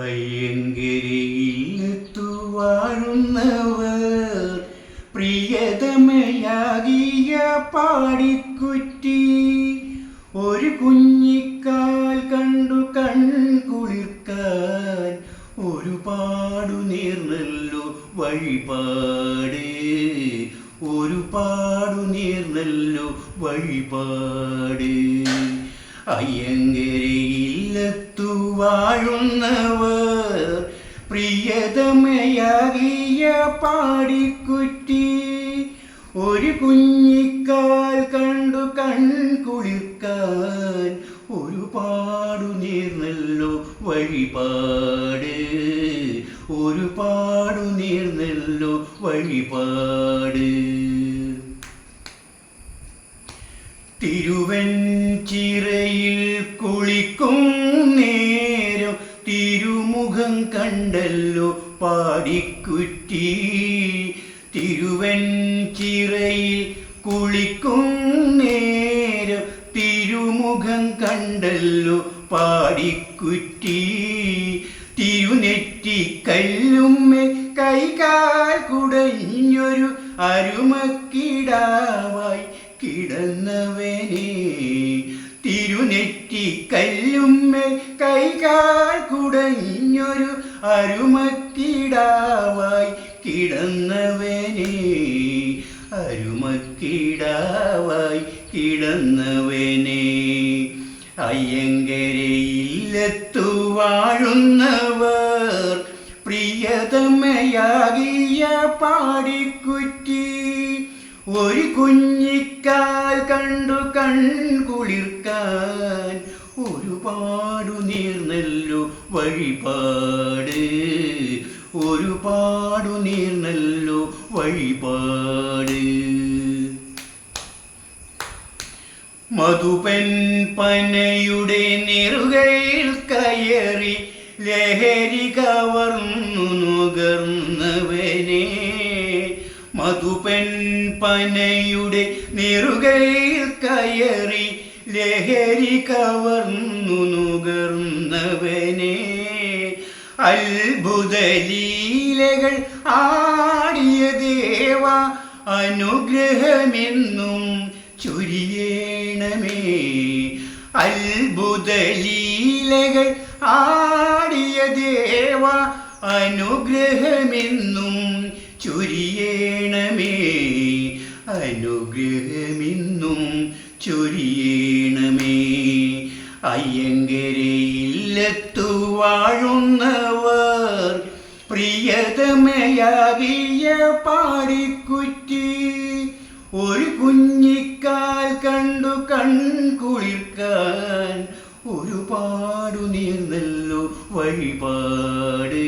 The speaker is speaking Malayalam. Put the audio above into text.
അയ്യങ്കരിയിലെത്തു വാഴുന്നവർ പ്രിയതമയാകിയ പാടിക്കുറ്റി ഒരു കുഞ്ഞിക്കാൽ കണ്ടു കൺകുളിർക്കാൻ ഒരുപാടു നേർന്നല്ലോ വഴിപാട്, ഒരുപാടു നേർന്നല്ലോ വഴിപാട്. അയ്യങ്കരിയിലെത്തു വാഴുന്നവർ പ്രിയതമയാകിയ പാടിക്കുറ്റി ഒരു കുഞ്ഞിക്കാൽ കണ്ടു കൺകുളിർക്കാൻ ഒരുപാടു നേർന്നല്ലോ വഴിപാട്, ഒരുപാടു നേർന്നല്ലോ വഴിപാട്. തിരുവഞ്ചിറയിൽ കുളിക്കും നേരം തിരുമുഖം കണ്ടല്ലോ പാടിക്കുറ്റി, തിരുവഞ്ചിറയിൽ കുളിക്കും നേരം തിരുമുഖം കണ്ടല്ലോ പാടിക്കുറ്റി തിരുനെറ്റിക്കല്ലുമ്മേ കൈകാൽ കുടഞ്ഞൊരു അരുമക്കിടാവായി കിടന്നവനെ, തിരുനെറ്റിക്കല്ലുമ്മേ കൈകാൽ കുടഞ്ഞൊരു അരുമക്കിടാവായി കിടന്നവനെ, അരുമക്കിടാവായി കിടന്നവനെ. അയ്യങ്കരിയിലെത്തു വാഴുന്നവർ പ്രിയതമയാകിയ പാടിക്കുറ്റി ഒരു കുഞ്ഞിക്കാൽ കണ്ടു കൺകുളിർക്കാൻ ഒരുപാടു നേർന്നല്ലോ വഴിപാട്, ഒരുപാടു നേർന്നല്ലോ വഴിപാട്. മധുപൻ പനയുടെ നെറുകയിൽ കയറി ലഹരി കവർന്നു നുകർന്നവനെ, മധുപൻ പനയുടെ നെറുകയിൽ കയറി ലഹരി കവർന്നു നുകർന്നവനെ, അത്ഭുതലീലകൾ ആടിയ ദേവ അനുഗ്രഹമെന്നും ചൊരിയേണമേ, അത്ഭുതലീലകൾ ആടിയ ദേവ അനുഗ്രഹമെന്നും ചൊരിയേണമേ, അനുഗ്രഹമെന്നും ചൊരിയേണമേ. അയ്യങ്കരിയിലെത്തു വാഴുന്നവർ പ്രിയതമയാകിയ പാടിക്കുറ്റി ഒരു കുഞ്ഞിക്കാൽ കണ്ടു കൺകുളിർക്കാൻ ഒരുപാടു നേർന്നല്ലോ വഴിപാട്.